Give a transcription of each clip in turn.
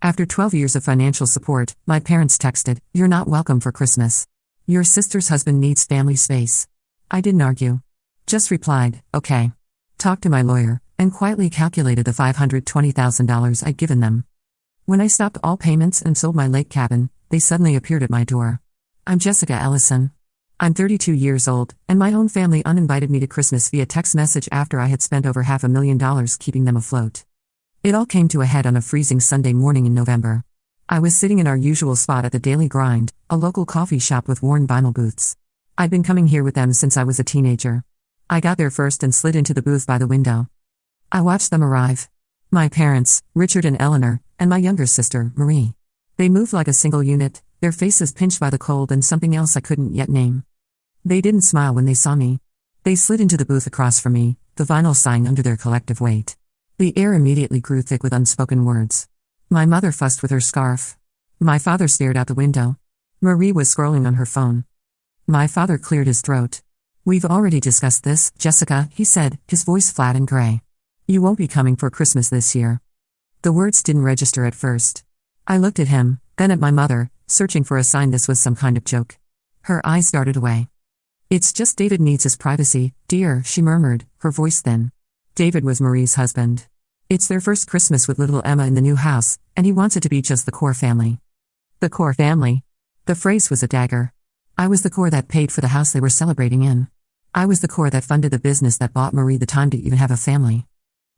After 12 years of financial support, my parents texted, "You're not welcome for Christmas. Your sister's husband needs family space." I didn't argue. Just replied, "Okay." Talked to my lawyer, and quietly calculated the $520,000 I'd given them. When I stopped all payments and sold my lake cabin, they suddenly appeared at my door. I'm Jessica Ellison. I'm 32 years old, and my own family uninvited me to Christmas via text message after I had spent over $500,000 keeping them afloat. It all came to a head on a freezing Sunday morning in November. I was sitting in our usual spot at the Daily Grind, a local coffee shop with worn vinyl booths. I'd been coming here with them since I was a teenager. I got there first and slid into the booth by the window. I watched them arrive. My parents, Richard and Eleanor, and my younger sister, Marie. They moved like a single unit, their faces pinched by the cold and something else I couldn't yet name. They didn't smile when they saw me. They slid into the booth across from me, the vinyl sighing under their collective weight. The air immediately grew thick with unspoken words. My mother fussed with her scarf. My father stared out the window. Marie was scrolling on her phone. My father cleared his throat. "We've already discussed this, Jessica," he said, his voice flat and gray. "You won't be coming for Christmas this year." The words didn't register at first. I looked at him, then at my mother, searching for a sign this was some kind of joke. Her eyes darted away. "It's just David needs his privacy, dear," she murmured, her voice thin. David was Marie's husband. It's their first Christmas with little Emma in the new house, and he wants it to be just the core family. The core family. The phrase was a dagger. I was the core that paid for the house they were celebrating in. I was the core that funded the business that bought Marie the time to even have a family.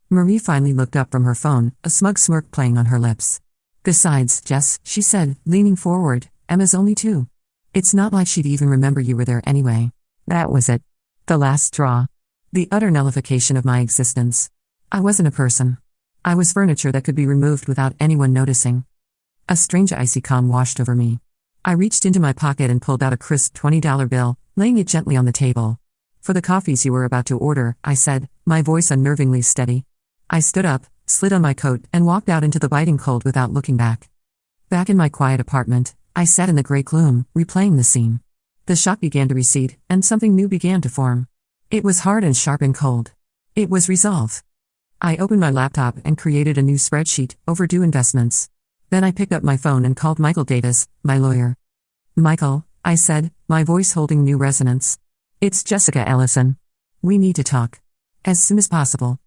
Marie finally looked up from her phone, a smug smirk playing on her lips. "Besides, Jess," she said, leaning forward, "Emma's only 2. It's not like she'd even remember you were there anyway." That was it. The last straw. The utter nullification of my existence. I wasn't a person. I was furniture that could be removed without anyone noticing. A strange icy calm washed over me. I reached into my pocket and pulled out a crisp $20 bill, laying it gently on the table. "For the coffees you were about to order," I said, my voice unnervingly steady. I stood up, slid on my coat, and walked out into the biting cold without looking back. Back in my quiet apartment, I sat in the gray gloom, replaying the scene. The shock began to recede, and something new began to form. It was hard and sharp and cold. It was resolve. I opened my laptop and created a new spreadsheet, overdue investments. Then I picked up my phone and called Michael Davis, my lawyer. "Michael," I said, my voice holding new resonance. "It's Jessica Ellison. We need to talk. As soon as possible."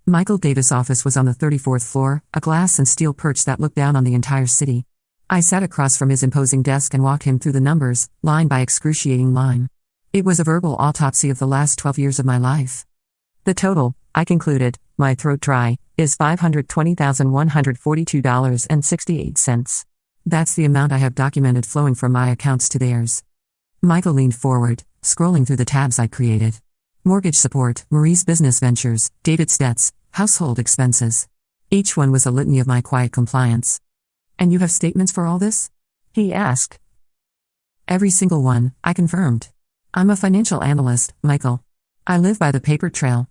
Michael Davis' office was on the 34th floor, a glass and steel perch that looked down on the entire city. I sat across from his imposing desk and walked him through the numbers, line by excruciating line. It was a verbal autopsy of the last 12 years of my life. "The total," I concluded, my throat dry, "is $520,142.68. That's the amount I have documented flowing from my accounts to theirs." Michael leaned forward, scrolling through the tabs I created. Mortgage support, Marie's business ventures, David's debts, household expenses. Each one was a litany of my quiet compliance. "And you have statements for all this?" he asked. "Every single one," I confirmed. "I'm a financial analyst, Michael. I live by the paper trail."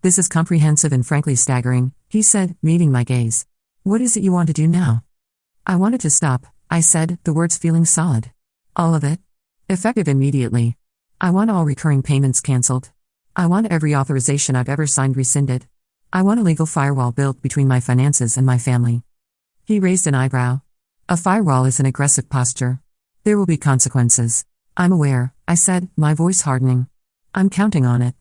"This is comprehensive and frankly staggering," he said, meeting my gaze. "What is it you want to do now?" "I wanted to stop," I said, the words feeling solid. "All of it? Effective immediately. I want all recurring payments canceled. I want every authorization I've ever signed rescinded. I want a legal firewall built between my finances and my family." He raised an eyebrow. "A firewall is an aggressive posture. There will be consequences." "I'm aware," I said, my voice hardening. "I'm counting on it."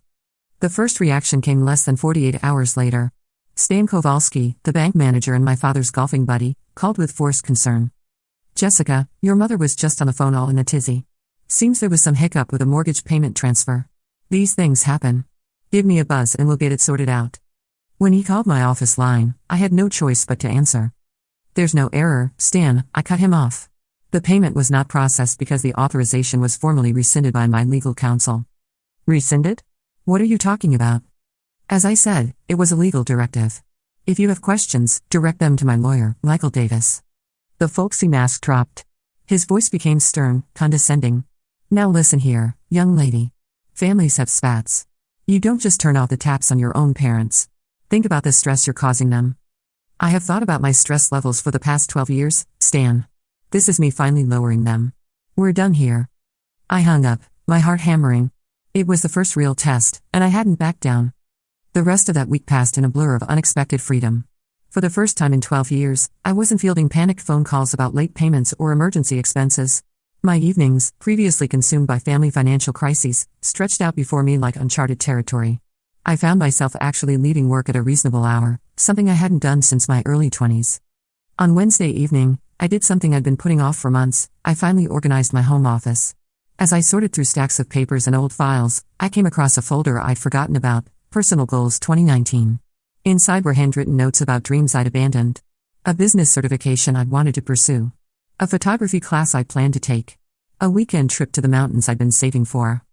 The first reaction came less than 48 hours later. Stan Kowalski, the bank manager and my father's golfing buddy, called with forced concern. "Jessica, your mother was just on the phone all in a tizzy. Seems there was some hiccup with a mortgage payment transfer. These things happen. Give me a buzz and we'll get it sorted out." When he called my office line, I had no choice but to answer. "There's no error, Stan," I cut him off. "The payment was not processed because the authorization was formally rescinded by my legal counsel." "Rescinded? What are you talking about?" As I said, it was a legal directive. "If you have questions, direct them to my lawyer, Michael Davis." The folksy mask dropped. His voice became stern, condescending. "Now listen here, young lady. Families have spats. You don't just turn off the taps on your own parents. Think about the stress you're causing them." "I have thought about my stress levels for the past 12 years, Stan. This is me finally lowering them. We're done here." I hung up, my heart hammering. It was the first real test, and I hadn't backed down. The rest of that week passed in a blur of unexpected freedom. For the first time in 12 years, I wasn't fielding panicked phone calls about late payments or emergency expenses. My evenings, previously consumed by family financial crises, stretched out before me like uncharted territory. I found myself actually leaving work at a reasonable hour, something I hadn't done since my early 20s. On Wednesday evening, I did something I'd been putting off for months. I finally organized my home office. As I sorted through stacks of papers and old files, I came across a folder I'd forgotten about, Personal Goals 2019. Inside were handwritten notes about dreams I'd abandoned. A business certification I'd wanted to pursue. A photography class I planned to take. A weekend trip to the mountains I'd been saving for.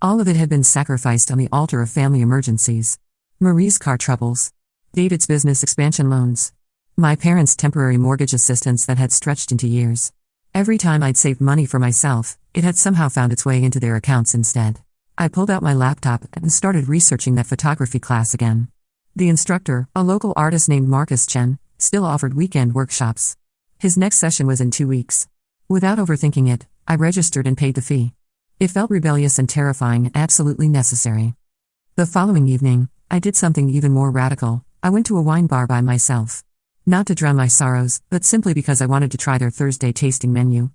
All of it had been sacrificed on the altar of family emergencies. Marie's car troubles. David's business expansion loans. My parents' temporary mortgage assistance that had stretched into years. Every time I'd saved money for myself, it had somehow found its way into their accounts instead. I pulled out my laptop and started researching that photography class again. The instructor, a local artist named Marcus Chen, still offered weekend workshops. His next session was in 2 weeks. Without overthinking it, I registered and paid the fee. It felt rebellious and terrifying and absolutely necessary. The following evening, I did something even more radical. I went to a wine bar by myself. Not to drown my sorrows, but simply because I wanted to try their Thursday tasting menu.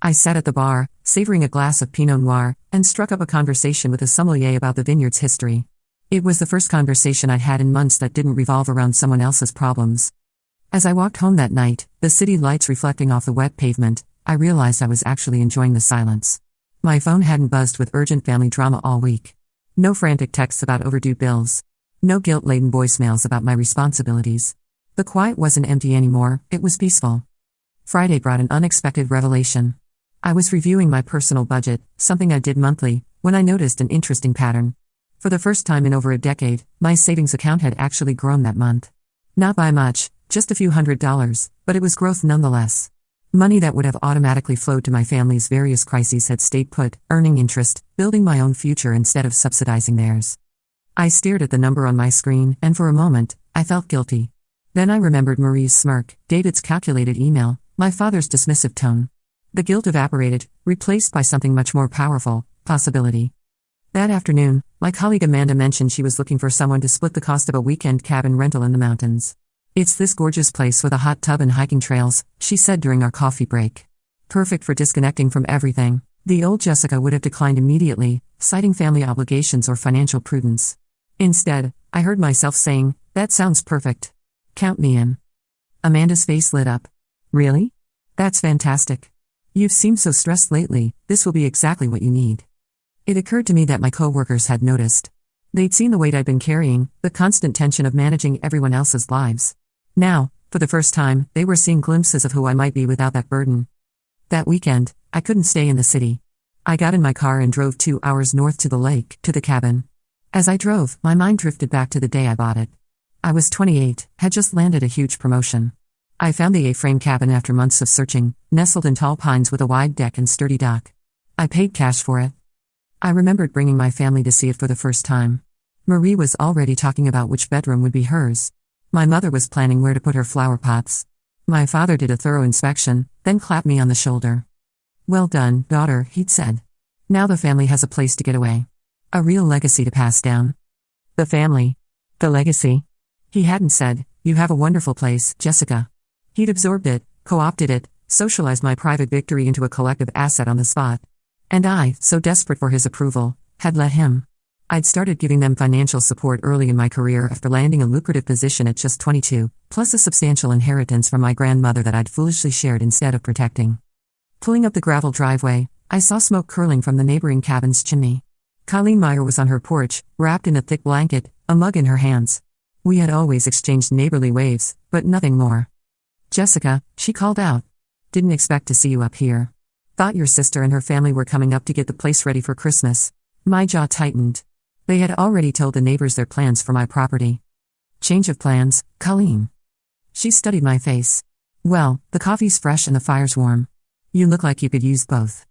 I sat at the bar, savoring a glass of Pinot Noir, and struck up a conversation with a sommelier about the vineyard's history. It was the first conversation I'd had in months that didn't revolve around someone else's problems. As I walked home that night, the city lights reflecting off the wet pavement, I realized I was actually enjoying the silence. My phone hadn't buzzed with urgent family drama all week. No frantic texts about overdue bills. No guilt-laden voicemails about my responsibilities. The quiet wasn't empty anymore, it was peaceful. Friday brought an unexpected revelation. I was reviewing my personal budget, something I did monthly, when I noticed an interesting pattern. For the first time in over a decade, my savings account had actually grown that month. Not by much, just a few $100s, but it was growth nonetheless. Money that would have automatically flowed to my family's various crises had stayed put, earning interest, building my own future instead of subsidizing theirs. I stared at the number on my screen, and for a moment, I felt guilty. Then I remembered Marie's smirk, David's calculated email, my father's dismissive tone. The guilt evaporated, replaced by something much more powerful, possibility. That afternoon, my colleague Amanda mentioned she was looking for someone to split the cost of a weekend cabin rental in the mountains. It's this gorgeous place with a hot tub and hiking trails, she said during our coffee break. Perfect for disconnecting from everything. The old Jessica would have declined immediately, citing family obligations or financial prudence. Instead, I heard myself saying, "That sounds perfect. Count me in." Amanda's face lit up. "Really? That's fantastic. You've seemed so stressed lately, this will be exactly what you need." It occurred to me that my co-workers had noticed. They'd seen the weight I'd been carrying, the constant tension of managing everyone else's lives. Now, for the first time, they were seeing glimpses of who I might be without that burden. That weekend, I couldn't stay in the city. I got in my car and drove 2 hours north to the lake, to the cabin. As I drove, my mind drifted back to the day I bought it. I was 28, had just landed a huge promotion. I found the A-frame cabin after months of searching, nestled in tall pines with a wide deck and sturdy dock. I paid cash for it. I remembered bringing my family to see it for the first time. Marie was already talking about which bedroom would be hers. My mother was planning where to put her flower pots. My father did a thorough inspection, then clapped me on the shoulder. "Well done, daughter," he'd said. "Now the family has a place to get away. A real legacy to pass down." The family. The legacy. He hadn't said, "You have a wonderful place, Jessica." He'd absorbed it, co-opted it, socialized my private victory into a collective asset on the spot. And I, so desperate for his approval, had let him. I'd started giving them financial support early in my career after landing a lucrative position at just 22, plus a substantial inheritance from my grandmother that I'd foolishly shared instead of protecting. Pulling up the gravel driveway, I saw smoke curling from the neighboring cabin's chimney. Colleen Meyer was on her porch, wrapped in a thick blanket, a mug in her hands. We had always exchanged neighborly waves, but nothing more. "Jessica," she called out. "Didn't expect to see you up here. Thought your sister and her family were coming up to get the place ready for Christmas." My jaw tightened. They had already told the neighbors their plans for my property. "Change of plans, Colleen." She studied my face. "Well, the coffee's fresh and the fire's warm. You look like you could use both."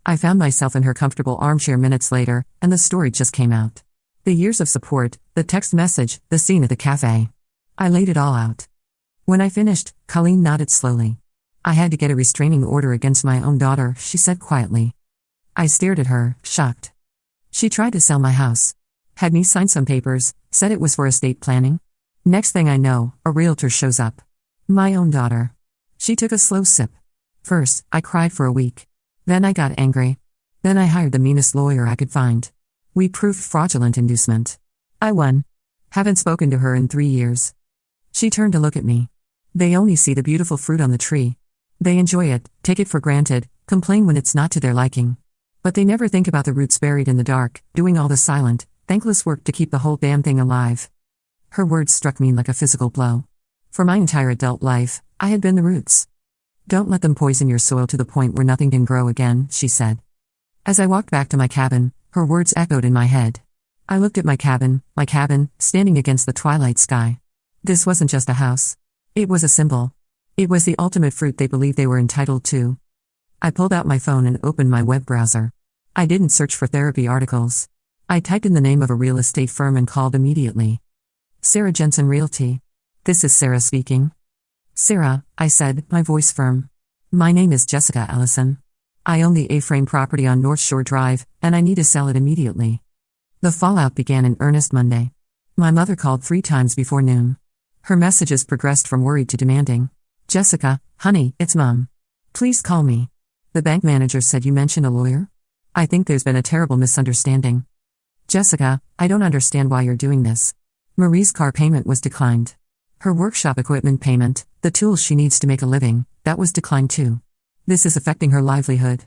I found myself in her comfortable armchair minutes later, and the story just came out. The years of support, the text message, the scene at the cafe. I laid it all out. When I finished, Colleen nodded slowly. "I had to get a restraining order against my own daughter," she said quietly. I stared at her, shocked. She tried to sell my house. Had me sign some papers, said it was for estate planning. Next thing I know, a realtor shows up. My own daughter. She took a slow sip. First, I cried for a week. Then I got angry. Then I hired the meanest lawyer I could find. We proved fraudulent inducement. I won. Haven't spoken to her in 3 years. She turned to look at me. They only see the beautiful fruit on the tree. They enjoy it, take it for granted, complain when it's not to their liking. But they never think about the roots buried in the dark, doing all the silent, thankless work to keep the whole damn thing alive. Her words struck me like a physical blow. For my entire adult life, I had been the roots. Don't let them poison your soil to the point where nothing can grow again, she said. As I walked back to my cabin, her words echoed in my head. I looked at my cabin, standing against the twilight sky. This wasn't just a house. It was a symbol. It was the ultimate fruit they believed they were entitled to. I pulled out my phone and opened my web browser. I didn't search for therapy articles. I typed in the name of a real estate firm and called immediately. Sarah Jensen Realty. This is Sarah speaking. Sarah, I said, my voice firm. My name is Jessica Ellison. I own the A-frame property on North Shore Drive, and I need to sell it immediately. The fallout began in earnest Monday. My mother called 3 times before noon. Her messages progressed from worried to demanding. Jessica, honey, it's Mom. Please call me. The bank manager said you mentioned a lawyer? I think there's been a terrible misunderstanding. Jessica, I don't understand why you're doing this. Marie's car payment was declined. Her workshop equipment payment, the tools she needs to make a living, that was declined too. This is affecting her livelihood.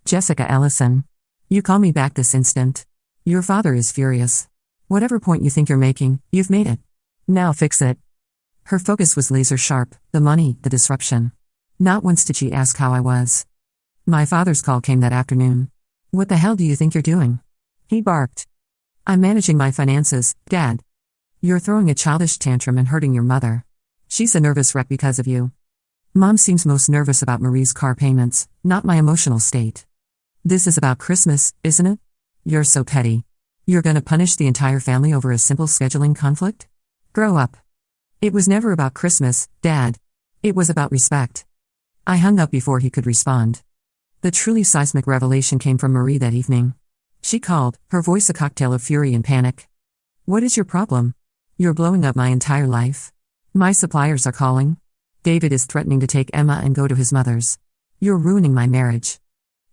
Jessica Ellison. You call me back this instant. Your father is furious. Whatever point you think you're making, you've made it. Now fix it. Her focus was laser sharp, the money, the disruption. Not once did she ask how I was. My father's call came that afternoon. What the hell do you think you're doing? He barked. I'm managing my finances, Dad. You're throwing a childish tantrum and hurting your mother. She's a nervous wreck because of you. Mom seems most nervous about Marie's car payments, not my emotional state. This is about Christmas, isn't it? You're so petty. You're gonna punish the entire family over a simple scheduling conflict? Grow up. It was never about Christmas, Dad. It was about respect. I hung up before he could respond. The truly seismic revelation came from Marie that evening. She called, her voice a cocktail of fury and panic. What is your problem? You're blowing up my entire life. My suppliers are calling. David is threatening to take Emma and go to his mother's. You're ruining my marriage.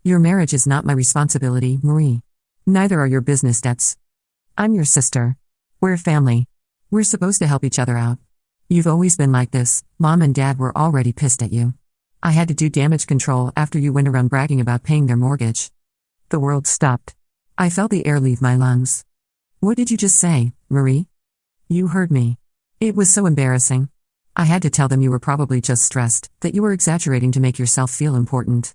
Your marriage is not my responsibility, Marie. Neither are your business debts. I'm your sister. We're family. We're supposed to help each other out. You've always been like this. Mom and Dad were already pissed at you. I had to do damage control after you went around bragging about paying their mortgage. The world stopped. I felt the air leave my lungs. What did you just say, Marie? You heard me. It was so embarrassing. I had to tell them you were probably just stressed, that you were exaggerating to make yourself feel important.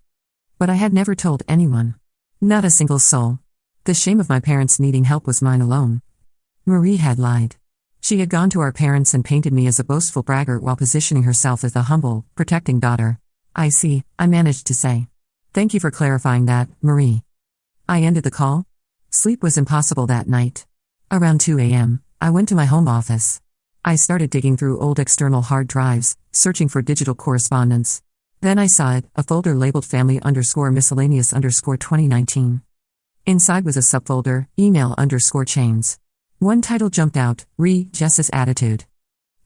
But I had never told anyone. Not a single soul. The shame of my parents needing help was mine alone. Marie had lied. She had gone to our parents and painted me as a boastful braggart while positioning herself as the humble, protecting daughter. I see, I managed to say. Thank you for clarifying that, Marie. I ended the call. Sleep was impossible that night. Around 2 a.m., I went to my home office. I started digging through old external hard drives, searching for digital correspondence. Then I saw it, a folder labeled family_miscellaneous_2019. Inside was a subfolder, email_chains. One title jumped out, Jess's attitude.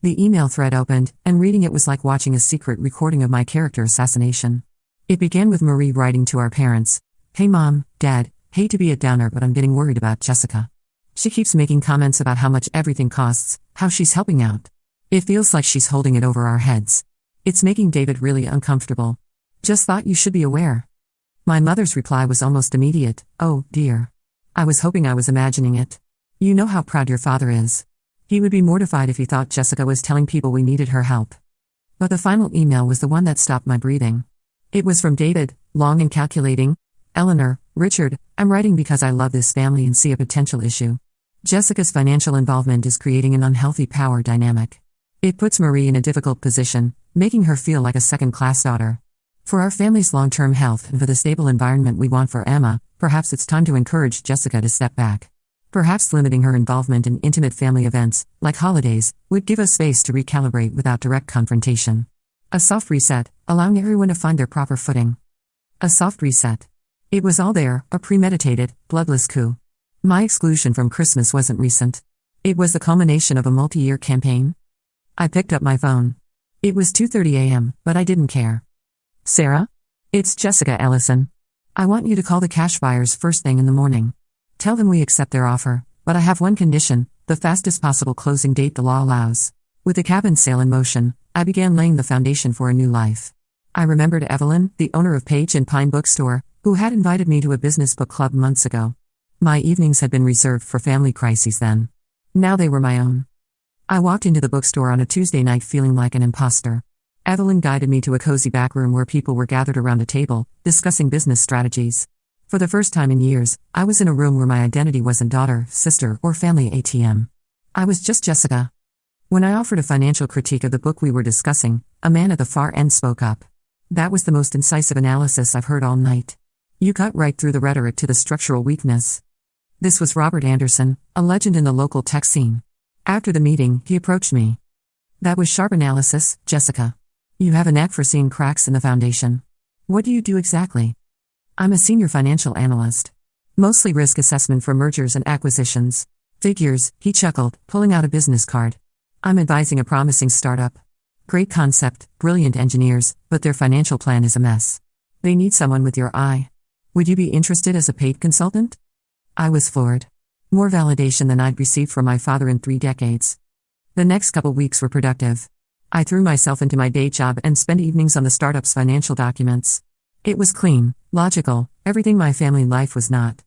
The email thread opened, and reading it was like watching a secret recording of my character assassination. It began with Marie writing to our parents. Hey Mom, Dad, hate to be a downer but I'm getting worried about Jessica. She keeps making comments about how much everything costs, how she's helping out. It feels like she's holding it over our heads. It's making David really uncomfortable. Just thought you should be aware. My mother's reply was almost immediate. Oh, dear. I was hoping I was imagining it. You know how proud your father is. He would be mortified if he thought Jessica was telling people we needed her help. But the final email was the one that stopped my breathing. It was from David, long and calculating. Eleanor, Richard, I'm writing because I love this family and see a potential issue. Jessica's financial involvement is creating an unhealthy power dynamic. It puts Marie in a difficult position, making her feel like a second-class daughter. For our family's long-term health and for the stable environment we want for Emma, perhaps it's time to encourage Jessica to step back. Perhaps limiting her involvement in intimate family events, like holidays, would give us space to recalibrate without direct confrontation. A soft reset, allowing everyone to find their proper footing. A soft reset. It was all there, a premeditated, bloodless coup. My exclusion from Christmas wasn't recent. It was the culmination of a multi-year campaign. I picked up my phone. It was 2:30 a.m., but I didn't care. Sarah? It's Jessica Ellison. I want you to call the cash buyers first thing in the morning. Tell them we accept their offer, but I have one condition: the fastest possible closing date the law allows. With the cabin sale in motion, I began laying the foundation for a new life. I remembered Evelyn, the owner of Page and Pine Bookstore, who had invited me to a business book club months ago. My evenings had been reserved for family crises then. Now they were my own. I walked into the bookstore on a Tuesday night feeling like an imposter. Evelyn guided me to a cozy back room where people were gathered around a table, discussing business strategies. For the first time in years, I was in a room where my identity wasn't daughter, sister, or family ATM. I was just Jessica. When I offered a financial critique of the book we were discussing, a man at the far end spoke up. That was the most incisive analysis I've heard all night. You cut right through the rhetoric to the structural weakness. This was Robert Anderson, a legend in the local tech scene. After the meeting, he approached me. That was sharp analysis, Jessica. You have a knack for seeing cracks in the foundation. What do you do exactly? I'm a senior financial analyst. Mostly risk assessment for mergers and acquisitions. Figures, he chuckled, pulling out a business card. I'm advising a promising startup. Great concept, brilliant engineers, but their financial plan is a mess. They need someone with your eye. Would you be interested as a paid consultant? I was floored. More validation than I'd received from my father in 3 decades. The next couple weeks were productive. I threw myself into my day job and spent evenings on the startup's financial documents. It was clean, logical, everything my family life was not.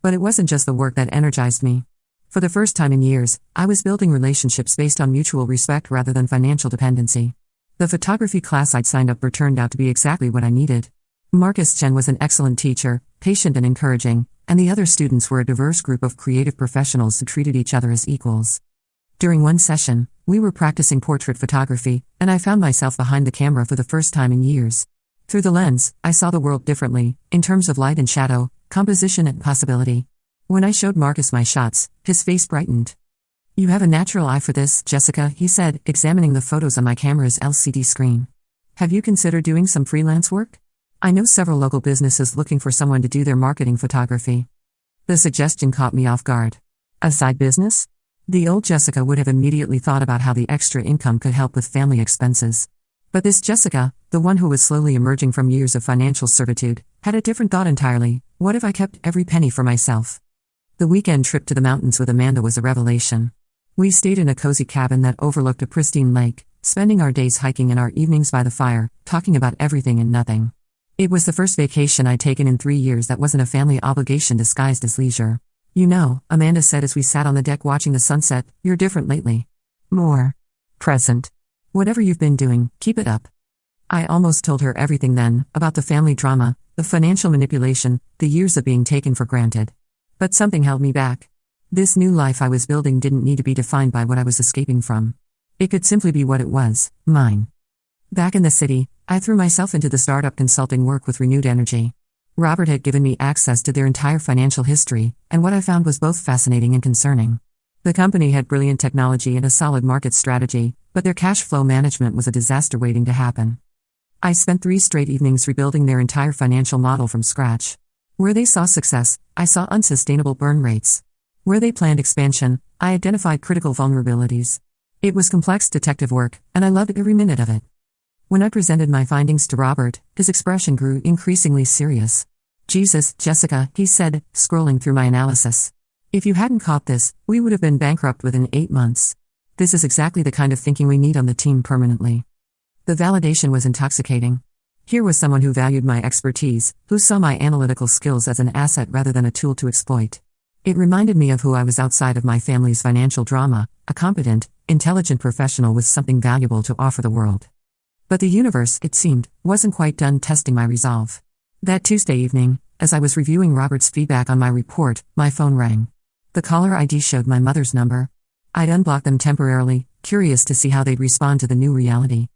But it wasn't just the work that energized me. For the first time in years, I was building relationships based on mutual respect rather than financial dependency. The photography class I'd signed up for turned out to be exactly what I needed. Marcus Chen was an excellent teacher, patient and encouraging, and the other students were a diverse group of creative professionals who treated each other as equals. During one session, we were practicing portrait photography, and I found myself behind the camera for the first time in years. Through the lens, I saw the world differently, in terms of light and shadow, composition and possibility. When I showed Marcus my shots, his face brightened. You have a natural eye for this, Jessica, he said, examining the photos on my camera's LCD screen. Have you considered doing some freelance work? I know several local businesses looking for someone to do their marketing photography. The suggestion caught me off guard. A side business? The old Jessica would have immediately thought about how the extra income could help with family expenses. But this Jessica, the one who was slowly emerging from years of financial servitude, had a different thought entirely. What if I kept every penny for myself? The weekend trip to the mountains with Amanda was a revelation. We stayed in a cozy cabin that overlooked a pristine lake, spending our days hiking and our evenings by the fire, talking about everything and nothing. It was the first vacation I'd taken in 3 years that wasn't a family obligation disguised as leisure. You know, Amanda said as we sat on the deck watching the sunset, you're different lately. More present. Whatever you've been doing, keep it up. I almost told her everything then, about the family drama, the financial manipulation, the years of being taken for granted. But something held me back. This new life I was building didn't need to be defined by what I was escaping from. It could simply be what it was, mine. Back in the city, I threw myself into the startup consulting work with renewed energy. Robert had given me access to their entire financial history, and what I found was both fascinating and concerning. The company had brilliant technology and a solid market strategy, but their cash flow management was a disaster waiting to happen. I spent 3 straight evenings rebuilding their entire financial model from scratch. Where they saw success, I saw unsustainable burn rates. Where they planned expansion, I identified critical vulnerabilities. It was complex detective work, and I loved every minute of it. When I presented my findings to Robert, his expression grew increasingly serious. Jesus, Jessica, he said, scrolling through my analysis. If you hadn't caught this, we would have been bankrupt within 8 months. This is exactly the kind of thinking we need on the team permanently. The validation was intoxicating. Here was someone who valued my expertise, who saw my analytical skills as an asset rather than a tool to exploit. It reminded me of who I was outside of my family's financial drama, a competent, intelligent professional with something valuable to offer the world. But the universe, it seemed, wasn't quite done testing my resolve. That Tuesday evening, as I was reviewing Robert's feedback on my report, my phone rang. The caller ID showed my mother's number. I'd unblocked them temporarily, curious to see how they'd respond to the new reality.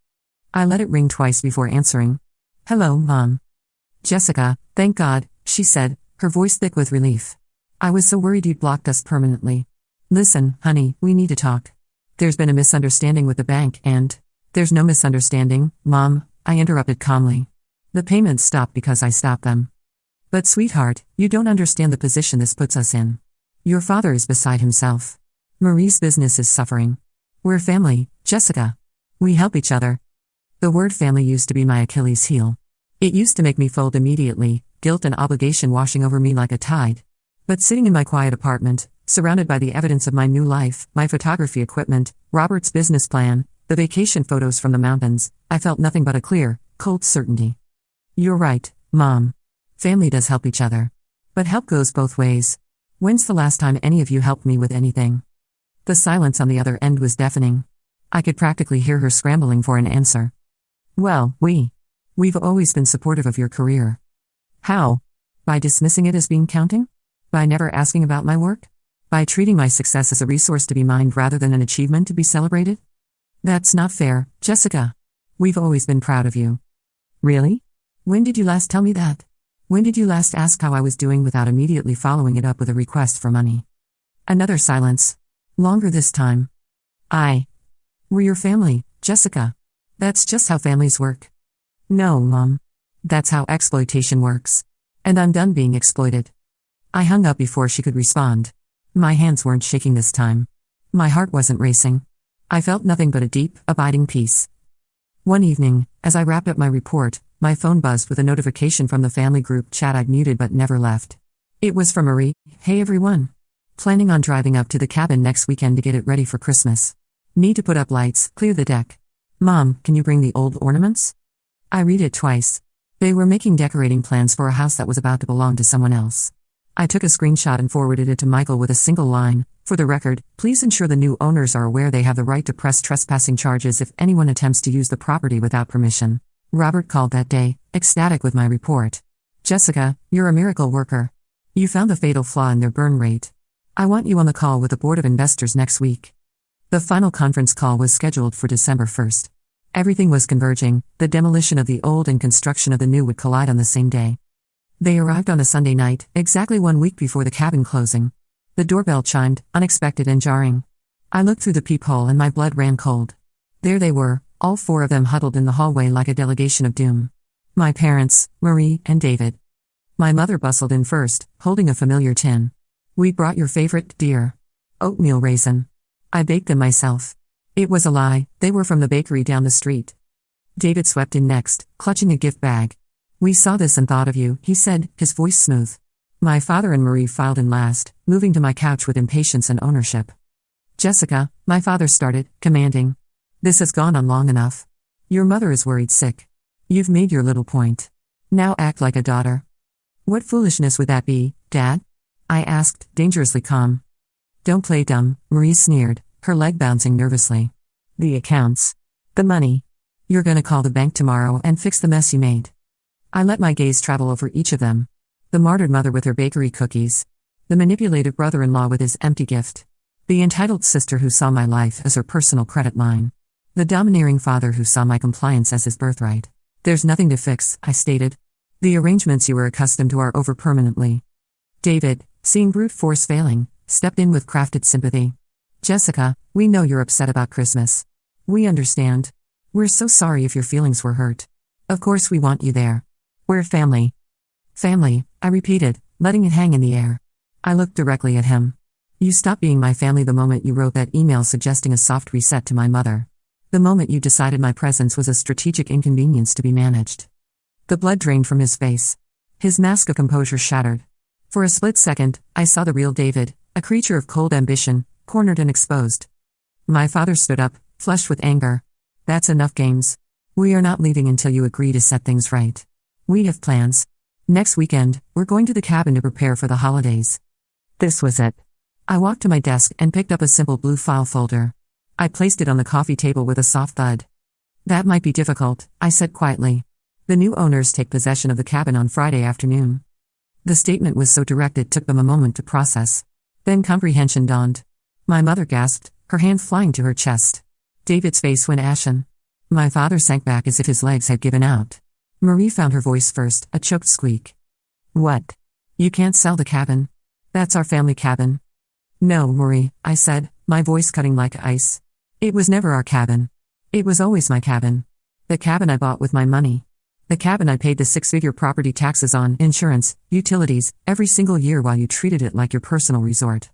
I let it ring twice before answering. Hello, Mom. Jessica, thank God, she said, her voice thick with relief. I was so worried you'd blocked us permanently. Listen, honey, we need to talk. There's been a misunderstanding with the bank and... There's no misunderstanding, Mom, I interrupted calmly. The payments stopped because I stopped them. But sweetheart, you don't understand the position this puts us in. Your father is beside himself. Marie's business is suffering. We're family, Jessica. We help each other. The word family used to be my Achilles heel. It used to make me fold immediately, guilt and obligation washing over me like a tide. But sitting in my quiet apartment, surrounded by the evidence of my new life, my photography equipment, Robert's business plan, the vacation photos from the mountains, I felt nothing but a clear, cold certainty. You're right, Mom. Family does help each other. But help goes both ways. When's the last time any of you helped me with anything? The silence on the other end was deafening. I could practically hear her scrambling for an answer. Well, we've always been supportive of your career. How? By dismissing it as being counting? By never asking about my work? By treating my success as a resource to be mined rather than an achievement to be celebrated? That's not fair, Jessica. We've always been proud of you. Really? When did you last tell me that? When did you last ask how I was doing without immediately following it up with a request for money? Another silence. Longer this time. We're your family, Jessica. That's just how families work. No, Mom. That's how exploitation works. And I'm done being exploited. I hung up before she could respond. My hands weren't shaking this time. My heart wasn't racing. I felt nothing but a deep, abiding peace. One evening, as I wrapped up my report, my phone buzzed with a notification from the family group chat I'd muted but never left. It was from Marie. Hey everyone. Planning on driving up to the cabin next weekend to get it ready for Christmas. Need to put up lights, clear the deck. Mom, can you bring the old ornaments? I read it twice. They were making decorating plans for a house that was about to belong to someone else. I took a screenshot and forwarded it to Michael with a single line. For the record, please ensure the new owners are aware they have the right to press trespassing charges if anyone attempts to use the property without permission. Robert called that day, ecstatic with my report. Jessica, you're a miracle worker. You found the fatal flaw in their burn rate. I want you on the call with the Board of Investors next week. The final conference call was scheduled for December 1st. Everything was converging, the demolition of the old and construction of the new would collide on the same day. They arrived on a Sunday night, exactly 1 week before the cabin closing. The doorbell chimed, unexpected and jarring. I looked through the peephole and my blood ran cold. There they were, all four of them huddled in the hallway like a delegation of doom. My parents, Marie and David. My mother bustled in first, holding a familiar tin. We brought your favorite, dear. Oatmeal raisin. I baked them myself. It was a lie, they were from the bakery down the street. David swept in next, clutching a gift bag. We saw this and thought of you, he said, his voice smooth. My father and Marie filed in last, moving to my couch with impatience and ownership. Jessica, my father started, commanding. This has gone on long enough. Your mother is worried sick. You've made your little point. Now act like a daughter. What foolishness would that be, Dad? I asked, dangerously calm. Don't play dumb, Marie sneered, her leg bouncing nervously. The accounts. The money. You're gonna call the bank tomorrow and fix the mess you made. I let my gaze travel over each of them. The martyred mother with her bakery cookies. The manipulative brother-in-law with his empty gift. The entitled sister who saw my life as her personal credit line. The domineering father who saw my compliance as his birthright. There's nothing to fix, I stated. The arrangements you were accustomed to are over permanently. David, seeing brute force failing, stepped in with crafted sympathy. Jessica, we know you're upset about Christmas. We understand. We're so sorry if your feelings were hurt. Of course we want you there. We're family. Family, I repeated, letting it hang in the air. I looked directly at him. You stopped being my family the moment you wrote that email suggesting a soft reset to my mother. The moment you decided my presence was a strategic inconvenience to be managed. The blood drained from his face. His mask of composure shattered. For a split second, I saw the real David, a creature of cold ambition, cornered and exposed. My father stood up, flushed with anger. That's enough games. We are not leaving until you agree to set things right. We have plans. Next weekend, we're going to the cabin to prepare for the holidays. This was it. I walked to my desk and picked up a simple blue file folder. I placed it on the coffee table with a soft thud. That might be difficult, I said quietly. The new owners take possession of the cabin on Friday afternoon. The statement was so direct it took them a moment to process. Then comprehension dawned. My mother gasped, her hand flying to her chest. David's face went ashen. My father sank back as if his legs had given out. Marie found her voice first, a choked squeak. What? You can't sell the cabin? That's our family cabin. No, Marie, I said, my voice cutting like ice. It was never our cabin. It was always my cabin. The cabin I bought with my money. The cabin I paid the 6-figure property taxes on, insurance, utilities, every single year while you treated it like your personal resort.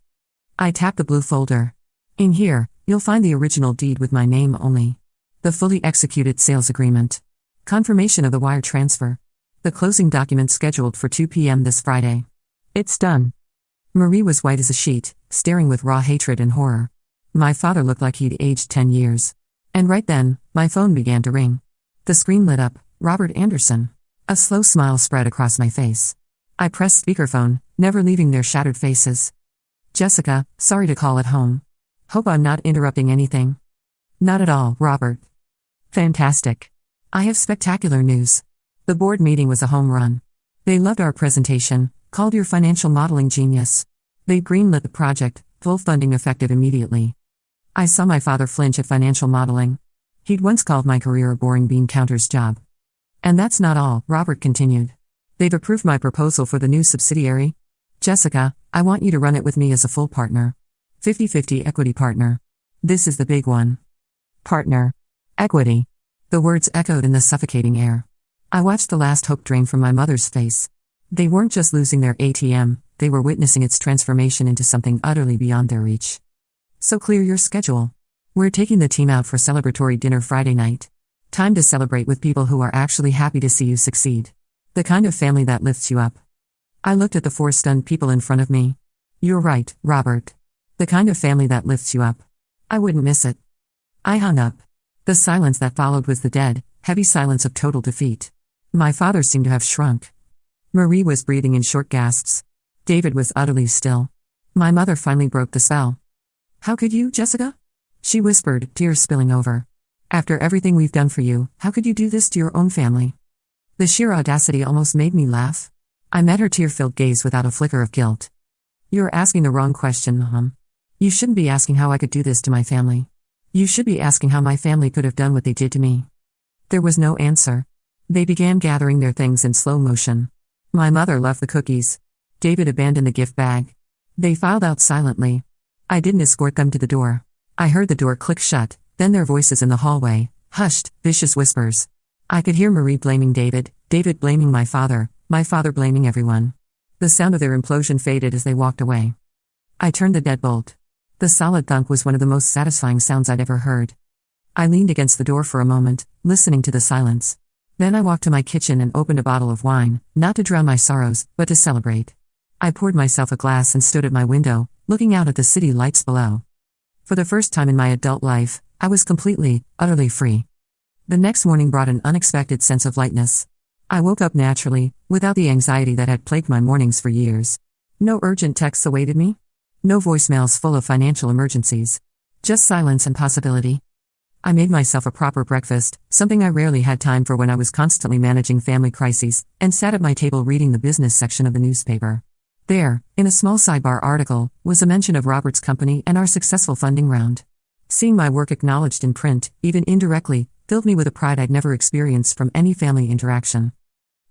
I tapped the blue folder. In here, you'll find the original deed with my name only. The fully executed sales agreement. Confirmation of the wire transfer. The closing document scheduled for 2 p.m. this Friday. It's done. Marie was white as a sheet, staring with raw hatred and horror. My father looked like he'd aged 10 years. And right then, my phone began to ring. The screen lit up, Robert Anderson. A slow smile spread across my face. I pressed speakerphone, never leaving their shattered faces. Jessica, sorry to call at home. Hope I'm not interrupting anything. Not at all, Robert. Fantastic. I have spectacular news. The board meeting was a home run. They loved our presentation, called your financial modeling genius. They greenlit the project, full funding effective immediately. I saw my father flinch at financial modeling. He'd once called my career a boring bean counter's job. And that's not all, Robert continued. They've approved my proposal for the new subsidiary. Jessica, I want you to run it with me as a full partner. 50-50 equity partner. This is the big one. Partner. Equity. The words echoed in the suffocating air. I watched the last hope drain from my mother's face. They weren't just losing their ATM, they were witnessing its transformation into something utterly beyond their reach. So clear your schedule. We're taking the team out for celebratory dinner Friday night. Time to celebrate with people who are actually happy to see you succeed. The kind of family that lifts you up. I looked at the 4 stunned people in front of me. You're right, Robert. The kind of family that lifts you up. I wouldn't miss it. I hung up. The silence that followed was the dead, heavy silence of total defeat. My father seemed to have shrunk. Marie was breathing in short gasps. David was utterly still. My mother finally broke the spell. How could you, Jessica? She whispered, tears spilling over. After everything we've done for you, how could you do this to your own family? The sheer audacity almost made me laugh. I met her tear-filled gaze without a flicker of guilt. You're asking the wrong question, Mom. You shouldn't be asking how I could do this to my family. You should be asking how my family could have done what they did to me. There was no answer. They began gathering their things in slow motion. My mother loved the cookies. David abandoned the gift bag. They filed out silently. I didn't escort them to the door. I heard the door click shut, then their voices in the hallway, hushed, vicious whispers. I could hear Marie blaming David, David blaming my father blaming everyone. The sound of their implosion faded as they walked away. I turned the deadbolt. The solid thunk was one of the most satisfying sounds I'd ever heard. I leaned against the door for a moment, listening to the silence. Then I walked to my kitchen and opened a bottle of wine, not to drown my sorrows, but to celebrate. I poured myself a glass and stood at my window, looking out at the city lights below. For the first time in my adult life, I was completely, utterly free. The next morning brought an unexpected sense of lightness. I woke up naturally, without the anxiety that had plagued my mornings for years. No urgent texts awaited me. No voicemails full of financial emergencies. Just silence and possibility. I made myself a proper breakfast, something I rarely had time for when I was constantly managing family crises, and sat at my table reading the business section of the newspaper. There, in a small sidebar article, was a mention of Robert's company and our successful funding round. Seeing my work acknowledged in print, even indirectly, filled me with a pride I'd never experienced from any family interaction.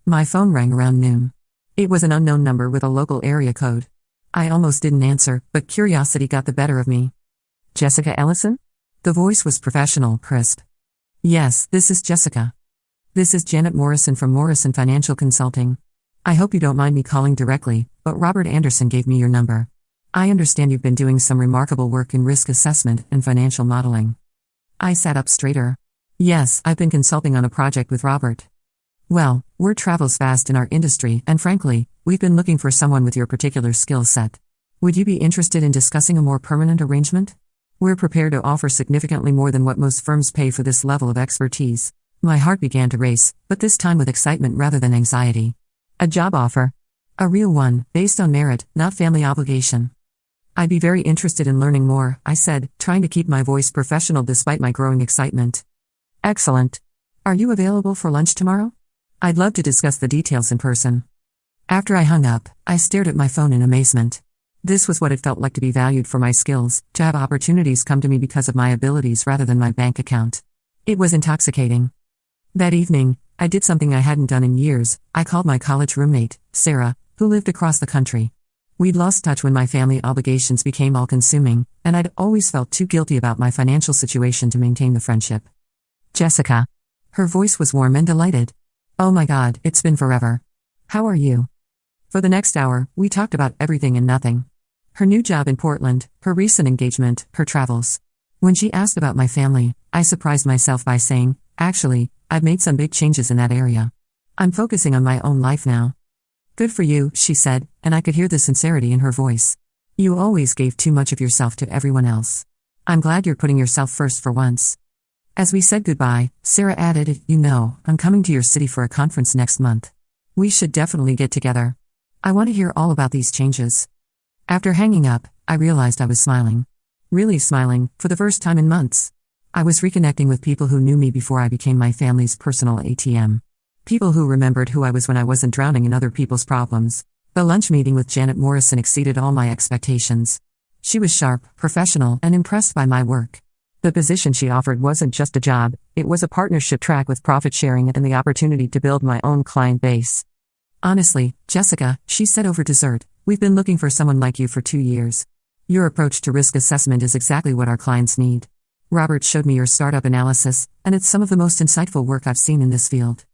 My phone rang around noon. It was an unknown number with a local area code. I almost didn't answer, but curiosity got the better of me. Jessica Ellison? The voice was professional, crisp. Yes, this is Jessica. This is Janet Morrison from Morrison Financial Consulting. I hope you don't mind me calling directly, but Robert Anderson gave me your number. I understand you've been doing some remarkable work in risk assessment and financial modeling. I sat up straighter. Yes, I've been consulting on a project with Robert. Well, word travels fast in our industry, and frankly, we've been looking for someone with your particular skill set. Would you be interested in discussing a more permanent arrangement? We're prepared to offer significantly more than what most firms pay for this level of expertise. My heart began to race, but this time with excitement rather than anxiety. A job offer. A real one, based on merit, not family obligation. I'd be very interested in learning more, I said, trying to keep my voice professional despite my growing excitement. Excellent. Are you available for lunch tomorrow? I'd love to discuss the details in person. After I hung up, I stared at my phone in amazement. This was what it felt like to be valued for my skills, to have opportunities come to me because of my abilities rather than my bank account. It was intoxicating. That evening, I did something I hadn't done in years. I called my college roommate, Sarah, who lived across the country. We'd lost touch when my family obligations became all-consuming, and I'd always felt too guilty about my financial situation to maintain the friendship. Jessica. Her voice was warm and delighted. Oh my God, it's been forever. How are you? For the next hour, we talked about everything and nothing. Her new job in Portland, her recent engagement, her travels. When she asked about my family, I surprised myself by saying, "Actually, I've made some big changes in that area. I'm focusing on my own life now." "Good for you," she said, and I could hear the sincerity in her voice. "You always gave too much of yourself to everyone else. I'm glad you're putting yourself first for once." As we said goodbye, Sarah added, "You know, I'm coming to your city for a conference next month. We should definitely get together. I want to hear all about these changes." After hanging up, I realized I was smiling. Really smiling, for the first time in months. I was reconnecting with people who knew me before I became my family's personal ATM. People who remembered who I was when I wasn't drowning in other people's problems. The lunch meeting with Janet Morrison exceeded all my expectations. She was sharp, professional, and impressed by my work. The position she offered wasn't just a job, it was a partnership track with profit sharing and the opportunity to build my own client base. "Honestly, Jessica," she said over dessert, "we've been looking for someone like you for 2 years. Your approach to risk assessment is exactly what our clients need. Robert showed me your startup analysis, and it's some of the most insightful work I've seen in this field."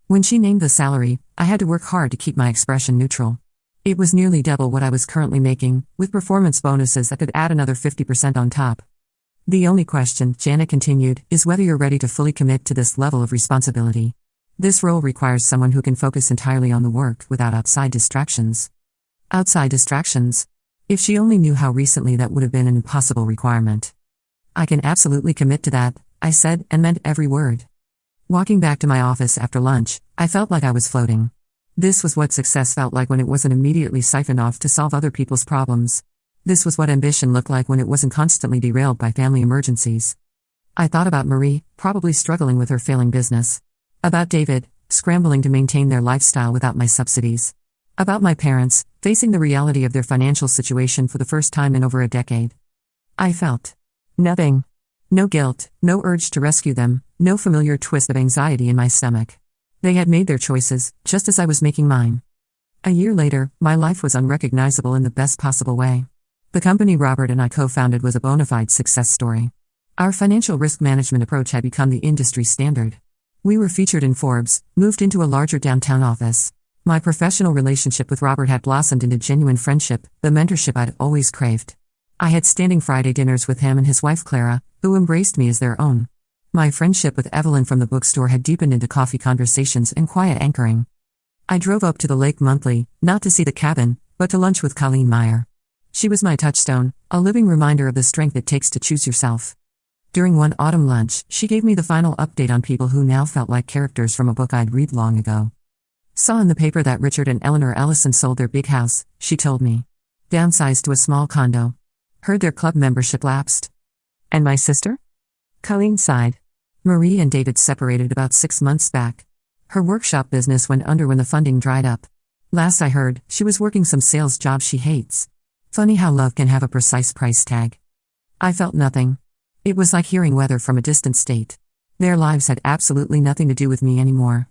When she named the salary, I had to work hard to keep my expression neutral. It was nearly double what I was currently making, with performance bonuses that could add another 50% on top. "The only question," Janet continued, "is whether you're ready to fully commit to this level of responsibility. This role requires someone who can focus entirely on the work without outside distractions." Outside distractions? If she only knew how recently that would have been an impossible requirement. "I can absolutely commit to that," I said, and meant every word. Walking back to my office after lunch, I felt like I was floating. This was what success felt like when it wasn't immediately siphoned off to solve other people's problems. This was what ambition looked like when it wasn't constantly derailed by family emergencies. I thought about Marie, probably struggling with her failing business. About David, scrambling to maintain their lifestyle without my subsidies. About my parents, facing the reality of their financial situation for the first time in over a decade. I felt nothing. No guilt, no urge to rescue them, no familiar twist of anxiety in my stomach. They had made their choices, just as I was making mine. A year later, my life was unrecognizable in the best possible way. The company Robert and I co-founded was a bona fide success story. Our financial risk management approach had become the industry standard. We were featured in Forbes, moved into a larger downtown office. My professional relationship with Robert had blossomed into genuine friendship, the mentorship I'd always craved. I had standing Friday dinners with him and his wife Clara, who embraced me as their own. My friendship with Evelyn from the bookstore had deepened into coffee conversations and quiet anchoring. I drove up to the lake monthly, not to see the cabin, but to lunch with Colleen Meyer. She was my touchstone, a living reminder of the strength it takes to choose yourself. During one autumn lunch, she gave me the final update on people who now felt like characters from a book I'd read long ago. "Saw in the paper that Richard and Eleanor Ellison sold their big house," she told me. "Downsized to a small condo. Heard their club membership lapsed." "And my sister?" Colleen sighed. "Marie and David separated about 6 months back. Her workshop business went under when the funding dried up. Last I heard, she was working some sales job she hates. Funny how love can have a precise price tag." I felt nothing. It was like hearing weather from a distant state. Their lives had absolutely nothing to do with me anymore.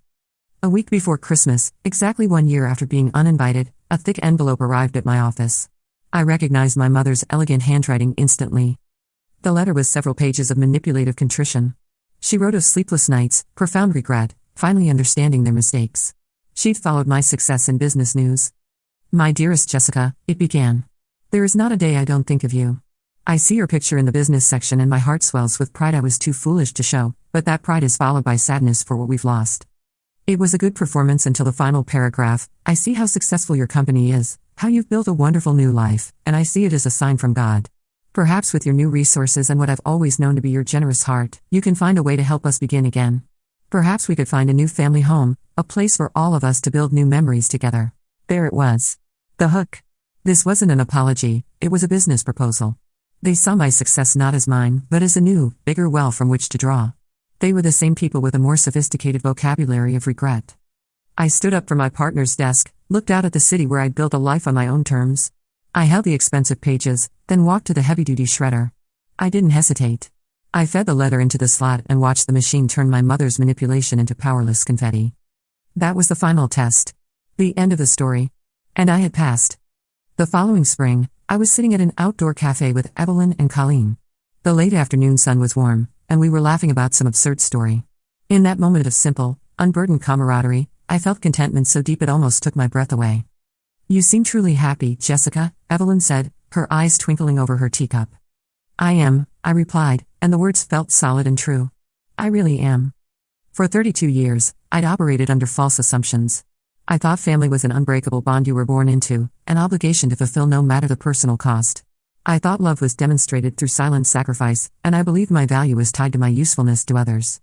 A week before Christmas, exactly 1 year after being uninvited, a thick envelope arrived at my office. I recognized my mother's elegant handwriting instantly. The letter was several pages of manipulative contrition. She wrote of sleepless nights, profound regret, finally understanding their mistakes. She'd followed my success in business news. "My dearest Jessica," it began. "There is not a day I don't think of you. I see your picture in the business section and my heart swells with pride I was too foolish to show, but that pride is followed by sadness for what we've lost. It was a good performance until the final paragraph. I see how successful your company is, how you've built a wonderful new life, and I see it as a sign from God. Perhaps with your new resources and what I've always known to be your generous heart, you can find a way to help us begin again. Perhaps we could find a new family home, a place for all of us to build new memories together." There it was. The hook. This wasn't an apology, it was a business proposal. They saw my success not as mine, but as a new, bigger well from which to draw. They were the same people with a more sophisticated vocabulary of regret. I stood up from my partner's desk, looked out at the city where I'd built a life on my own terms. I held the expensive pages, then walked to the heavy-duty shredder. I didn't hesitate. I fed the letter into the slot and watched the machine turn my mother's manipulation into powerless confetti. That was the final test. The end of the story. And I had passed. The following spring, I was sitting at an outdoor cafe with Evelyn and Colleen. The late afternoon sun was warm, and we were laughing about some absurd story. In that moment of simple, unburdened camaraderie, I felt contentment so deep it almost took my breath away. "You seem truly happy, Jessica," Evelyn said, her eyes twinkling over her teacup. I am, I replied, and the words felt solid and true. I really am. For 32 years, I'd operated under false assumptions. I thought family was an unbreakable bond you were born into, an obligation to fulfill no matter the personal cost. I thought love was demonstrated through silent sacrifice, and I believed my value was tied to my usefulness to others.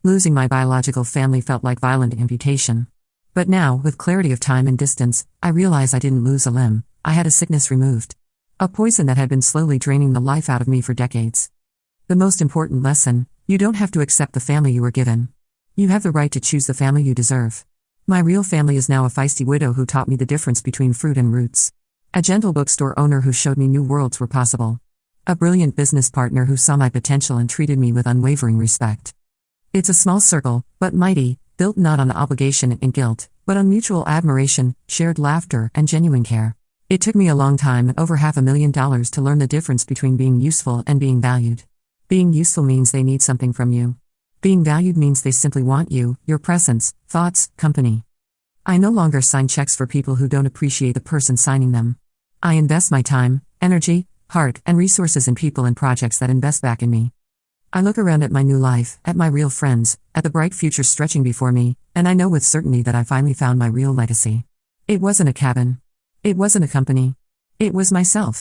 Losing my biological family felt like violent amputation. But now, with clarity of time and distance, I realize I didn't lose a limb, I had a sickness removed. A poison that had been slowly draining the life out of me for decades. The most important lesson: you don't have to accept the family you were given. You have the right to choose the family you deserve. My real family is now a feisty widow who taught me the difference between fruit and roots. A gentle bookstore owner who showed me new worlds were possible. A brilliant business partner who saw my potential and treated me with unwavering respect. It's a small circle, but mighty, built not on obligation and guilt, but on mutual admiration, shared laughter, and genuine care. It took me a long time and over $500,000 to learn the difference between being useful and being valued. Being useful means they need something from you. Being valued means they simply want you, your presence, thoughts, company. I no longer sign checks for people who don't appreciate the person signing them. I invest my time, energy, heart, and resources in people and projects that invest back in me. I look around at my new life, at my real friends, at the bright future stretching before me, and I know with certainty that I finally found my real legacy. It wasn't a cabin. It wasn't a company. It was myself.